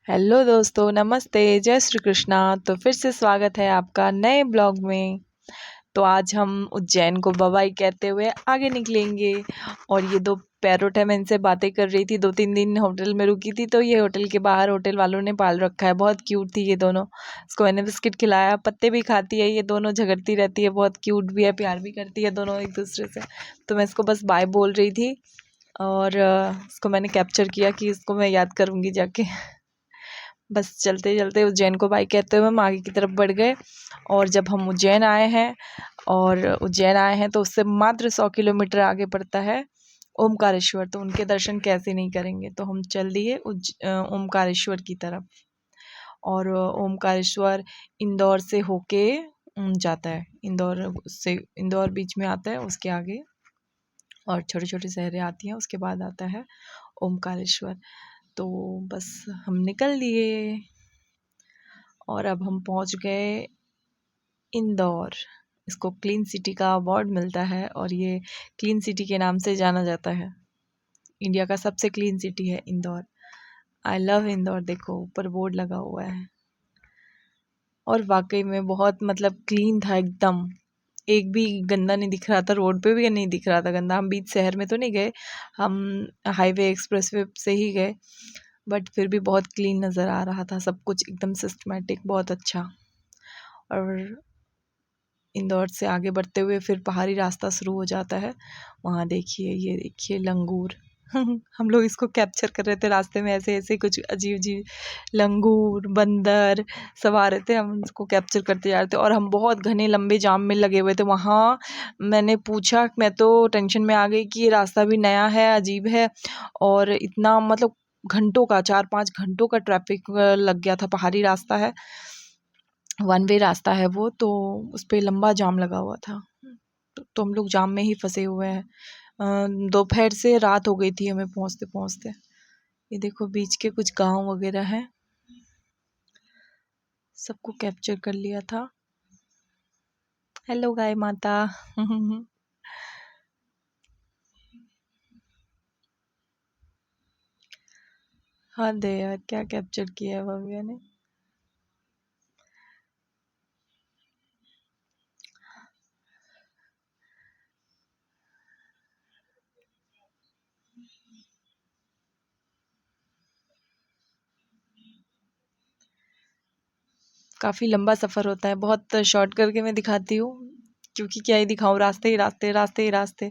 Hello दोस्तों, नमस्ते, जय श्री कृष्णा। तो फिर से स्वागत है आपका नए ब्लॉग में। तो आज हम उज्जैन को बाय कहते हुए आगे निकलेंगे। और ये दो पैरोट है, मैं इनसे बातें कर रही थी। 2-3 दिन होटल में रुकी थी, तो ये होटल के बाहर होटल वालों ने पाल रखा है। बहुत क्यूट थी ये दोनों। इसको मैंने बिस्किट खिलाया, पत्ते भी खाती है। ये दोनों झगड़ती रहती है, बहुत क्यूट भी है, प्यार भी करती है दोनों एक दूसरे से। तो मैं इसको बस बाय बोल रही थी और इसको मैंने कैप्चर किया कि इसको मैं याद करूँगी जाके। बस चलते चलते उज्जैन को बाय कहते हुए हम आगे की तरफ बढ़ गए। और जब हम उज्जैन आए हैं तो उससे मात्र 100 किलोमीटर आगे पड़ता है ओमकारेश्वर। तो उनके दर्शन कैसे नहीं करेंगे। तो हम चल दिए ओमकारेश्वर की तरफ। और ओमकारेश्वर इंदौर से होके जाता है। इंदौर बीच में आता है, उसके आगे और छोटे छोटे शहरें आती हैं, उसके बाद आता है ओमकारेश्वर। तो बस हम निकल दिए और अब हम पहुंच गए इंदौर। इसको क्लीन सिटी का अवार्ड मिलता है और ये क्लीन सिटी के नाम से जाना जाता है। इंडिया का सबसे क्लीन सिटी है इंदौर। I love Indore. देखो ऊपर बोर्ड लगा हुआ है। और वाकई में बहुत क्लीन था एकदम। एक भी गंदा नहीं दिख रहा था, रोड पे भी नहीं दिख रहा था गंदा। हम बीच शहर में तो नहीं गए, हम हाईवे एक्सप्रेसवे से ही गए, बट फिर भी बहुत क्लीन नज़र आ रहा था। सब कुछ एकदम सिस्टमेटिक, बहुत अच्छा। और इंदौर से आगे बढ़ते हुए फिर पहाड़ी रास्ता शुरू हो जाता है। वहाँ देखिए, ये देखिए लंगूर। हम लोग इसको कैप्चर कर रहे थे रास्ते में, ऐसे ऐसे कुछ अजीब अजीब लंगूर बंदर सब आ रहे थे। हम उसको कैप्चर करते जा रहे थे और हम बहुत घने लंबे जाम में लगे हुए थे वहाँ। मैंने पूछा, मैं तो टेंशन में आ गई कि ये रास्ता भी नया है, अजीब है और इतना घंटों का 4-5 घंटों का ट्रैफिक लग गया था। पहाड़ी रास्ता है, वन वे रास्ता है वो, तो उस पे लंबा जाम लगा हुआ था। तो हम लोग जाम में ही फंसे हुए हैं। दोपहर से रात हो गई थी हमें पहुंचते पहुंचते। ये देखो बीच के कुछ गांव वगैरह हैं, सबको कैप्चर कर लिया था। हेलो गाय माता। हाँ दे यार, क्या कैप्चर किया है भव्या ने। काफ़ी लंबा सफ़र होता है, बहुत शॉर्ट करके मैं दिखाती हूँ, क्योंकि क्या ही दिखाऊँ, रास्ते ही रास्ते, रास्ते ही रास्ते।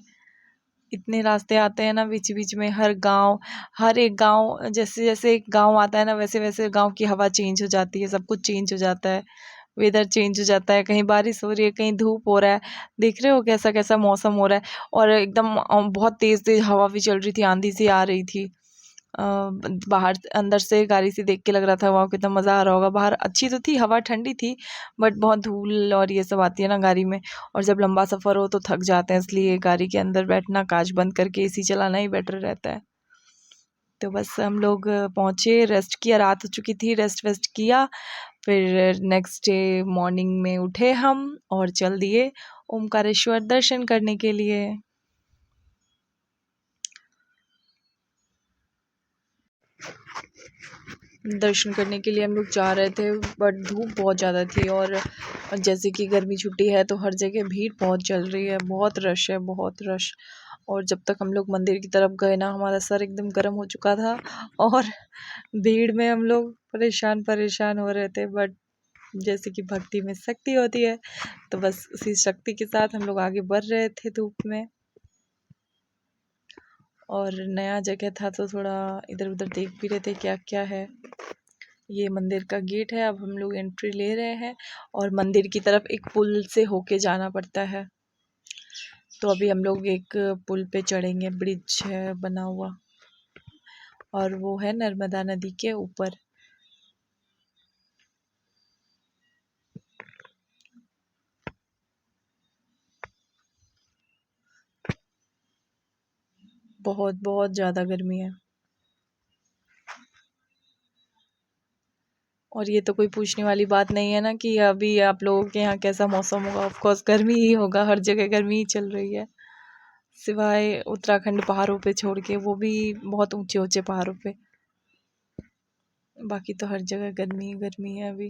इतने रास्ते आते हैं ना बीच बीच में। हर एक गांव, जैसे जैसे एक गांव आता है ना, वैसे वैसे गांव की हवा चेंज हो जाती है, सब कुछ चेंज हो जाता है, वेदर चेंज हो जाता है। कहीं बारिश हो रही है, कहीं धूप हो रहा है। देख रहे हो कैसा कैसा मौसम हो रहा है। और एकदम बहुत तेज़ तेज़ हवा भी चल रही थी, आंधी सी आ रही थी। बाहर अंदर से गाड़ी से देख के लग रहा था वाह कितना मज़ा आ रहा होगा। बाहर अच्छी तो थी, हवा ठंडी थी, बट बहुत धूल और ये सब आती है ना गाड़ी में। और जब लंबा सफ़र हो तो थक जाते हैं, इसलिए गाड़ी के अंदर बैठना, कांच बंद करके एसी चलाना ही बेटर रहता है। तो बस हम लोग पहुँचे, रेस्ट किया, रात हो चुकी थी, रेस्ट वेस्ट किया। फिर नेक्स्ट डे मॉर्निंग में उठे हम और चल दिए ओमकारेश्वर दर्शन करने के लिए। दर्शन करने के लिए हम लोग जा रहे थे, बट धूप बहुत ज़्यादा थी। और जैसे कि गर्मी छुट्टी है तो हर जगह भीड़ बहुत चल रही है, बहुत रश है, बहुत रश। और जब तक हम लोग मंदिर की तरफ गए ना, हमारा सर एकदम गर्म हो चुका था और भीड़ में हम लोग परेशान परेशान हो रहे थे। बट जैसे कि भक्ति में शक्ति होती है, तो बस उसी शक्ति के साथ हम लोग आगे बढ़ रहे थे धूप में। और नया जगह था तो थोड़ा इधर उधर देख भी रहे थे क्या क्या है। ये मंदिर का गेट है, अब हम लोग एंट्री ले रहे हैं और मंदिर की तरफ एक पुल से होके जाना पड़ता है। तो अभी हम लोग एक पुल पे चढ़ेंगे, ब्रिज है बना हुआ और वो है नर्मदा नदी के ऊपर। बहुत बहुत ज़्यादा गर्मी है। और ये तो कोई पूछने वाली बात नहीं है ना कि अभी आप लोगों के यहाँ कैसा मौसम होगा। ऑफ कोर्स गर्मी ही होगा, हर जगह गर्मी ही चल रही है, सिवाय उत्तराखंड पहाड़ों पे छोड़ के, वो भी बहुत ऊंचे ऊंचे पहाड़ों पे। बाकी तो हर जगह गर्मी ही गर्मी है अभी।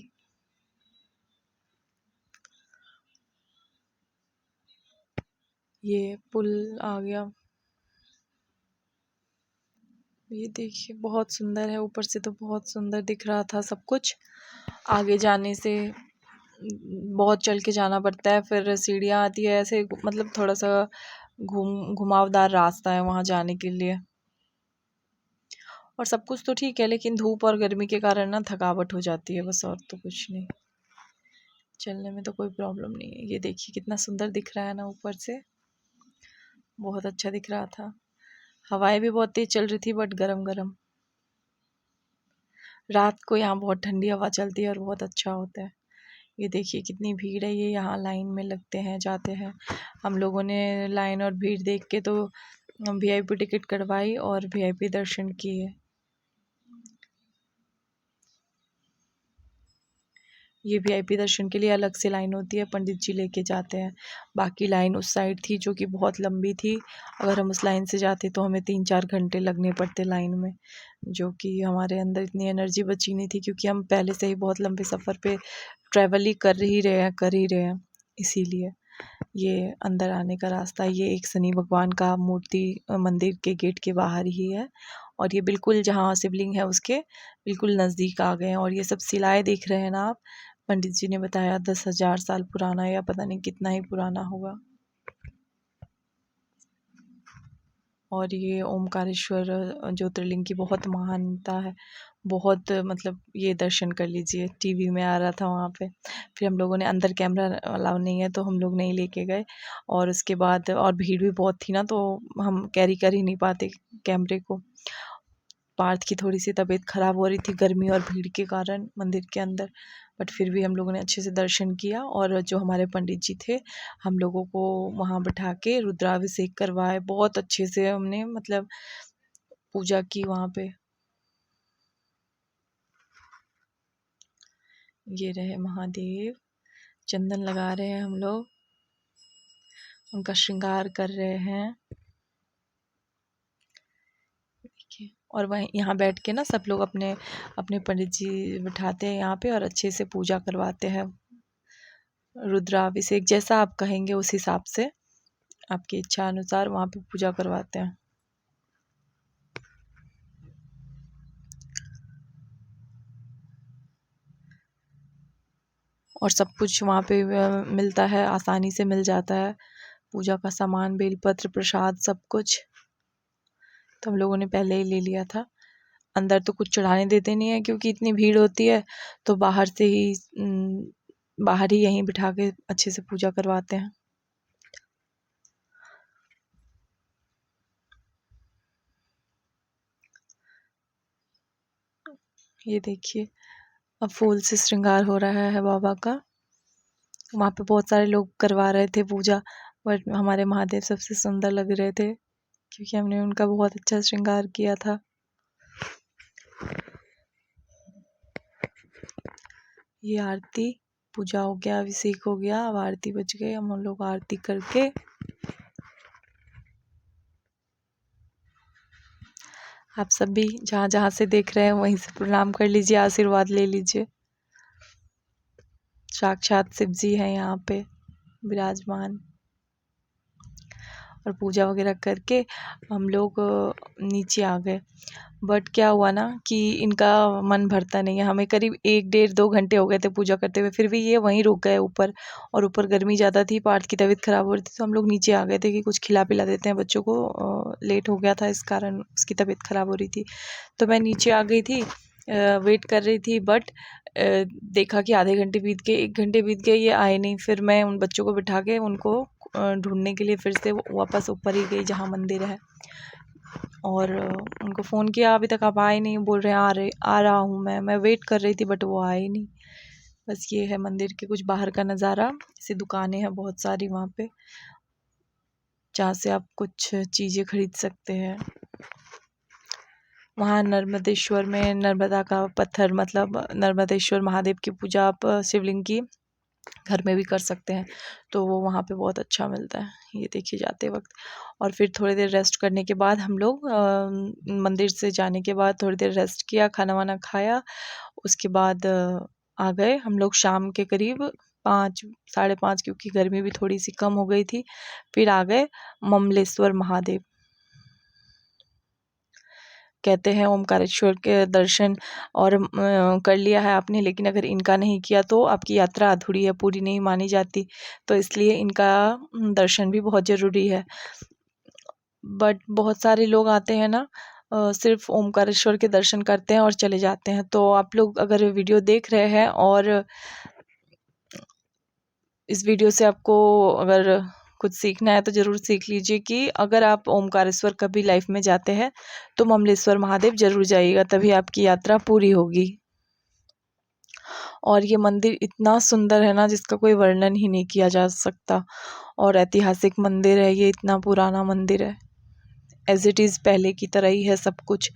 ये पुल आ गया, ये देखिए बहुत सुंदर है, ऊपर से तो बहुत सुंदर दिख रहा था सब कुछ। आगे जाने से बहुत चल के जाना पड़ता है, फिर सीढ़ियाँ आती है ऐसे, मतलब थोड़ा सा घुमावदार रास्ता है वहाँ जाने के लिए। और सब कुछ तो ठीक है, लेकिन धूप और गर्मी के कारण ना थकावट हो जाती है बस, और तो कुछ नहीं। चलने में तो कोई प्रॉब्लम नहीं है। ये देखिए कितना सुंदर दिख रहा है ना ऊपर से, बहुत अच्छा दिख रहा था। हवाएं भी बहुत तेज चल रही थी, बट गरम गरम। रात को यहाँ बहुत ठंडी हवा चलती है और बहुत अच्छा होता है। ये देखिए कितनी भीड़ है, ये यहाँ लाइन में लगते हैं, जाते हैं। हम लोगों ने लाइन और भीड़ देख के तो वीआईपी टिकट कटवाई और वीआईपी दर्शन किए। ये वीआईपी दर्शन के लिए अलग से लाइन होती है, पंडित जी लेके जाते हैं। बाकी लाइन उस साइड थी जो कि बहुत लंबी थी, अगर हम उस लाइन से जाते तो हमें 3-4 घंटे लगने पड़ते लाइन में, जो कि हमारे अंदर इतनी एनर्जी बची नहीं थी, क्योंकि हम पहले से ही बहुत लंबे सफ़र पे ट्रैवल ही कर ही रहे हैं इसीलिए। ये अंदर आने का रास्ता, ये एक शनि भगवान का मूर्ति मंदिर के गेट के बाहर ही है, और ये बिल्कुल जहाँ शिवलिंग है उसके बिल्कुल नज़दीक आ गए हैं। और ये सब शिलाएँ देख रहे हैं ना आप, पंडित जी ने बताया 10,000 साल पुराना है, या पता नहीं कितना ही पुराना होगा। और ये ओमकारेश्वर ज्योतिर्लिंग की बहुत महानता है, बहुत मतलब ये दर्शन कर लीजिए, टीवी में आ रहा था वहाँ पे। फिर हम लोगों ने, अंदर कैमरा अलाउ नहीं है तो हम लोग नहीं लेके गए, और उसके बाद और भीड़ भी बहुत थी ना, तो हम कैरी कर ही नहीं पाते कैमरे को। पार्थ की थोड़ी सी तबीयत ख़राब हो रही थी गर्मी और भीड़ के कारण मंदिर के अंदर, बट फिर भी हम लोगों ने अच्छे से दर्शन किया। और जो हमारे पंडित जी थे, हम लोगों को वहाँ बिठा के रुद्राभिषेक करवाए, बहुत अच्छे से हमने मतलब पूजा की वहाँ पे। ये रहे महादेव, चंदन लगा रहे हैं हम लोग, उनका श्रृंगार कर रहे हैं। देखिए, और वहीं यहाँ बैठ के ना सब लोग अपने अपने पंडित जी बिठाते हैं यहाँ पे, और अच्छे से पूजा करवाते हैं। रुद्राभिषेक जैसा आप कहेंगे उस हिसाब से आपकी इच्छा अनुसार वहाँ पे पूजा करवाते हैं। और सब कुछ वहाँ पे मिलता है, आसानी से मिल जाता है, पूजा का सामान, बेलपत्र, प्रसाद, सब कुछ। तो हम लोगों ने पहले ही ले लिया था। अंदर तो कुछ चढ़ाने देते नहीं है, क्योंकि इतनी भीड़ होती है, तो बाहर ही यहीं बिठा के अच्छे से पूजा करवाते हैं। ये देखिए, अब फूल से श्रृंगार हो रहा है बाबा का। वहाँ पे बहुत सारे लोग करवा रहे थे पूजा, बट हमारे महादेव सबसे सुंदर लग रहे थे, क्योंकि हमने उनका बहुत अच्छा श्रृंगार किया था। ये आरती, पूजा हो गया, अभिषेक हो गया, अब आरती बज गई। हम लोग आरती करके आप सब भी जहाँ जहाँ से देख रहे हैं वहीं से प्रणाम कर लीजिए, आशीर्वाद ले लीजिए। साक्षात शिव जी हैं यहाँ पे विराजमान। और पूजा वगैरह करके हम लोग नीचे आ गए। बट क्या हुआ ना कि इनका मन भरता नहीं है, हमें करीब 1-1.5-2 घंटे हो गए थे पूजा करते हुए, फिर भी ये वहीं रुक गए ऊपर। और ऊपर गर्मी ज़्यादा थी, पार्थ की तबीयत ख़राब हो रही थी, तो हम लोग नीचे आ गए थे कि कुछ खिला पिला देते हैं बच्चों को, लेट हो गया था इस कारण उसकी तबीयत ख़राब हो रही थी। तो मैं नीचे आ गई थी, वेट कर रही थी, बट देखा कि आधे घंटे बीत गए, 1 घंटे बीत गए, ये आए नहीं। फिर मैं उन बच्चों को बिठा के उनको ढूंढने के लिए फिर से वापस ऊपर ही गई जहाँ मंदिर है, और उनको फ़ोन किया, अभी तक आप आए नहीं, बोल रहे हैं आ रहा हूँ मैं वेट कर रही थी, बट वो आए नहीं। बस ये है मंदिर के कुछ बाहर का नज़ारा। ऐसी दुकानें हैं बहुत सारी वहाँ पे, जहाँ से आप कुछ चीज़ें खरीद सकते हैं। वहाँ नर्मदेश्वर में नर्मदा का पत्थर, मतलब नर्मदेश्वर महादेव की पूजा आप शिवलिंग की घर में भी कर सकते हैं, तो वो वहाँ पे बहुत अच्छा मिलता है। ये देखिए जाते वक्त। और फिर थोड़ी देर रेस्ट करने के बाद हम लोग मंदिर से जाने के बाद थोड़ी देर रेस्ट किया, खाना वाना खाया। उसके बाद आ गए हम लोग शाम के करीब 5 साढ़े 5, क्योंकि गर्मी भी थोड़ी सी कम हो गई थी। फिर आ गए ममलेश्वर महादेव। कहते हैं ओमकारेश्वर के दर्शन और कर लिया है आपने, लेकिन अगर इनका नहीं किया तो आपकी यात्रा अधूरी है, पूरी नहीं मानी जाती। तो इसलिए इनका दर्शन भी बहुत ज़रूरी है। बट बहुत सारे लोग आते हैं ना, सिर्फ ओमकारेश्वर के दर्शन करते हैं और चले जाते हैं। तो आप लोग अगर वीडियो देख रहे हैं और इस वीडियो से आपको अगर कुछ सीखना है तो ज़रूर सीख लीजिए कि अगर आप ओमकारेश्वर कभी लाइफ में जाते हैं तो ममलेश्वर महादेव ज़रूर जाइएगा, तभी आपकी यात्रा पूरी होगी। और ये मंदिर इतना सुंदर है ना, जिसका कोई वर्णन ही नहीं किया जा सकता। और ऐतिहासिक मंदिर है ये, इतना पुराना मंदिर है, एज इट इज़ पहले की तरह ही है सब कुछ।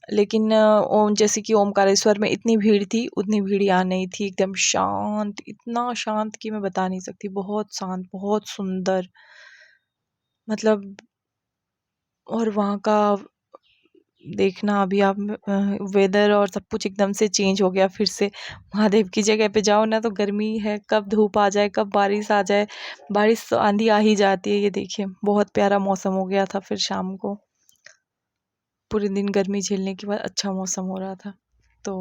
लेकिन ओम जैसे कि ओमकारेश्वर में इतनी भीड़ थी, उतनी भीड़ यहाँ नहीं थी। एकदम शांत, इतना शांत कि मैं बता नहीं सकती। बहुत शांत, बहुत सुंदर, मतलब। और वहाँ का देखना, अभी आप वेदर और सब कुछ एकदम से चेंज हो गया फिर से। महादेव की जगह पे जाओ ना तो गर्मी है, कब धूप आ जाए, कब बारिश आ जाए। बारिश तो आंधी आ ही जाती है। ये देखिए बहुत प्यारा मौसम हो गया था। फिर शाम को पूरे दिन गर्मी झेलने के बाद अच्छा मौसम हो रहा था। तो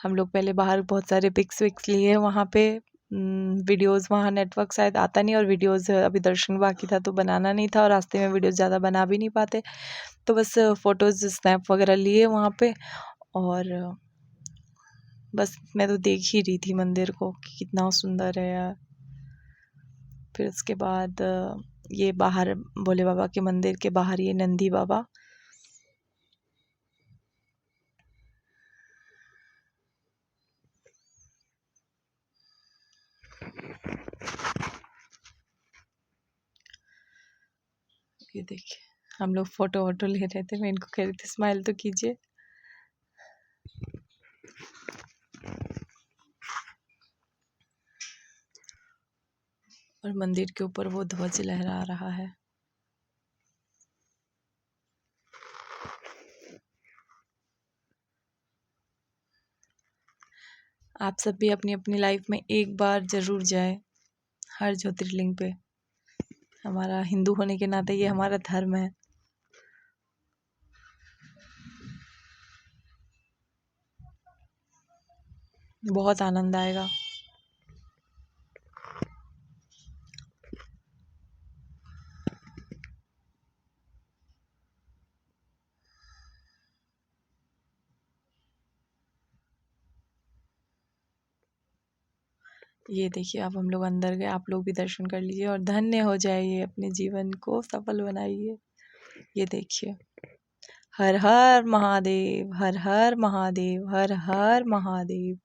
हम लोग पहले बाहर बहुत सारे पिक्स विक्स लिए वहाँ पे। वीडियोज़, वहाँ नेटवर्क शायद आता नहीं, और वीडियोज़ अभी दर्शन बाकी था तो बनाना नहीं था, और रास्ते में वीडियोज़ ज़्यादा बना भी नहीं पाते। तो बस फ़ोटोज़ स्नैप वगैरह लिए वहाँ पे। और बस मैं तो देख ही रही थी मंदिर को कि कितना सुंदर है यार। फिर उसके बाद ये बाहर भोले बाबा के मंदिर के बाहर ये नंदी बाबा। ये देखिए हम लोग फ़ोटो वोटो ले रहे थे, मैं इनको कह रही थी स्माइल तो कीजिए। और मंदिर के ऊपर वो ध्वज लहरा रहा है। आप सब भी अपनी अपनी लाइफ में एक बार ज़रूर जाए हर ज्योतिर्लिंग पे। हमारा हिंदू होने के नाते ये हमारा धर्म है। बहुत आनंद आएगा। ये देखिए अब हम लोग अंदर गए, आप लोग भी दर्शन कर लीजिए और धन्य हो जाइए, अपने जीवन को सफल बनाइए। ये देखिए, हर हर महादेव, हर हर महादेव, हर हर महादेव।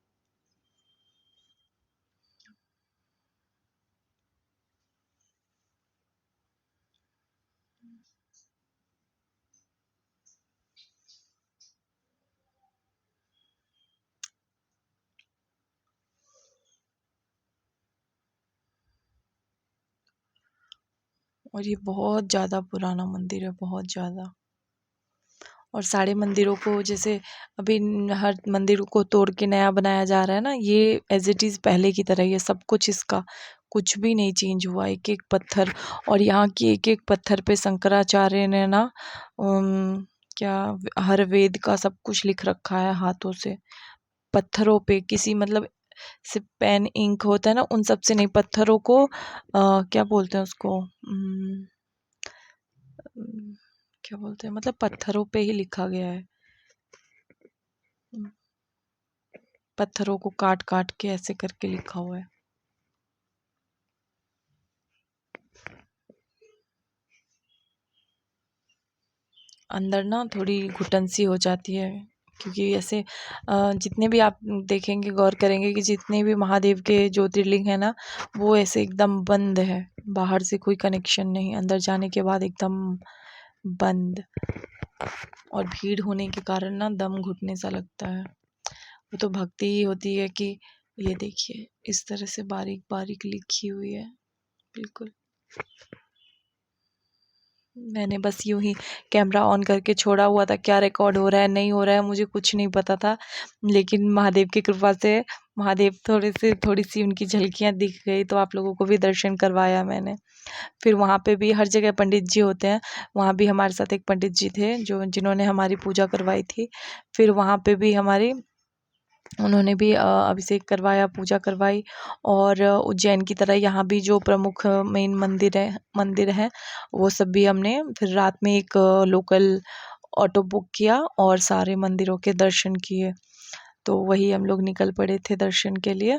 और ये बहुत ज़्यादा पुराना मंदिर है, बहुत ज़्यादा। और सारे मंदिरों को जैसे अभी हर मंदिर को तोड़ के नया बनाया जा रहा है ना, ये एज इट इज़ पहले की तरह ही है सब कुछ। इसका कुछ भी नहीं चेंज हुआ, एक एक पत्थर। और यहाँ की एक एक पत्थर पे शंकराचार्य ने ना क्या हर वेद का सब कुछ लिख रखा है हाथों से, पत्थरों पे। किसी मतलब सिर्फ पेन इंक होता है ना, उन सब से नहीं, पत्थरों को क्या बोलते हैं उसको, क्या बोलते हैं, मतलब पत्थरों पे ही लिखा गया है। पत्थरों को काट काट के ऐसे करके लिखा हुआ है। अंदर ना थोड़ी घुटन सी हो जाती है, क्योंकि ऐसे जितने भी आप देखेंगे, गौर करेंगे कि जितने भी महादेव के ज्योतिर्लिंग है ना, वो ऐसे एकदम बंद है, बाहर से कोई कनेक्शन नहीं, अंदर जाने के बाद एकदम बंद। और भीड़ होने के कारण ना दम घुटने सा लगता है। वो तो भक्ति ही होती है कि ये देखिए इस तरह से बारीक बारीक लिखी हुई है बिल्कुल। मैंने बस यूं ही कैमरा ऑन करके छोड़ा हुआ था, क्या रिकॉर्ड हो रहा है नहीं हो रहा है मुझे कुछ नहीं पता था, लेकिन महादेव की कृपा से महादेव थोड़ी सी उनकी झलकियाँ दिख गई तो आप लोगों को भी दर्शन करवाया मैंने। फिर वहाँ पे भी हर जगह पंडित जी होते हैं, वहाँ भी हमारे साथ एक पंडित जी थे जिन्होंने हमारी पूजा करवाई थी। फिर वहाँ पे भी उन्होंने भी अभिषेक करवाया, पूजा करवाई। और उज्जैन की तरह यहाँ भी जो प्रमुख मेन मंदिर है वो सब भी हमने फिर रात में एक लोकल ऑटो बुक किया और सारे मंदिरों के दर्शन किए। तो वही हम लोग निकल पड़े थे दर्शन के लिए,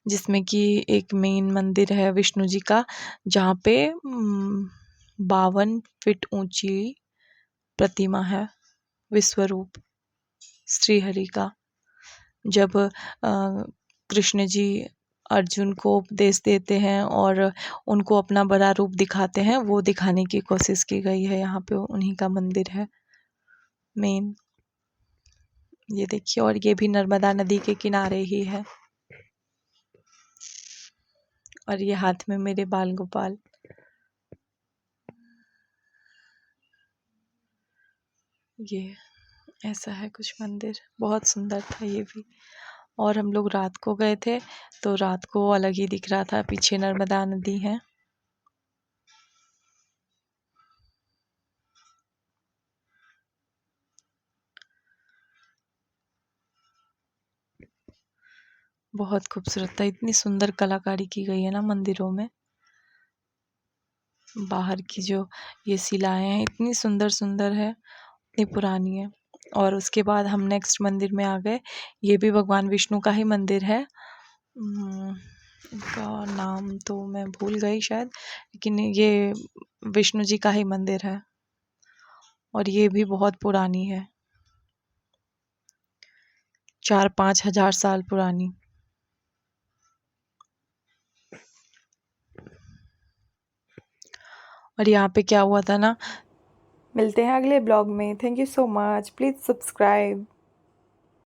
जिसमें कि एक मेन मंदिर है विष्णु जी का, जहाँ पे 52 फीट ऊंची प्रतिमा है, विश्वरूप श्रीहरि का। जब कृष्ण जी अर्जुन को उपदेश देते हैं और उनको अपना बड़ा रूप दिखाते हैं, वो दिखाने की कोशिश की गई है यहाँ पे, उन्हीं का मंदिर है मेन। ये देखिए, और ये भी नर्मदा नदी के किनारे ही है। और ये हाथ में मेरे बाल गोपाल। ये ऐसा है कुछ मंदिर, बहुत सुंदर था ये भी। और हम लोग रात को गए थे तो रात को अलग ही दिख रहा था, पीछे नर्मदा नदी है। बहुत खूबसूरत था, इतनी सुंदर कलाकारी की गई है ना मंदिरों में। बाहर की जो ये शिलाएं हैं इतनी सुंदर सुंदर है, इतनी पुरानी है। और उसके बाद हम नेक्स्ट मंदिर में आ गए, ये भी भगवान विष्णु का ही मंदिर है। इनका नाम तो मैं भूल गई शायद, लेकिन ये विष्णु जी का ही मंदिर है और ये भी बहुत पुरानी है, 4-5 हजार साल पुरानी। और यहाँ पे क्या हुआ था ना, मिलते हैं अगले ब्लॉग में। Thank you so much, please subscribe.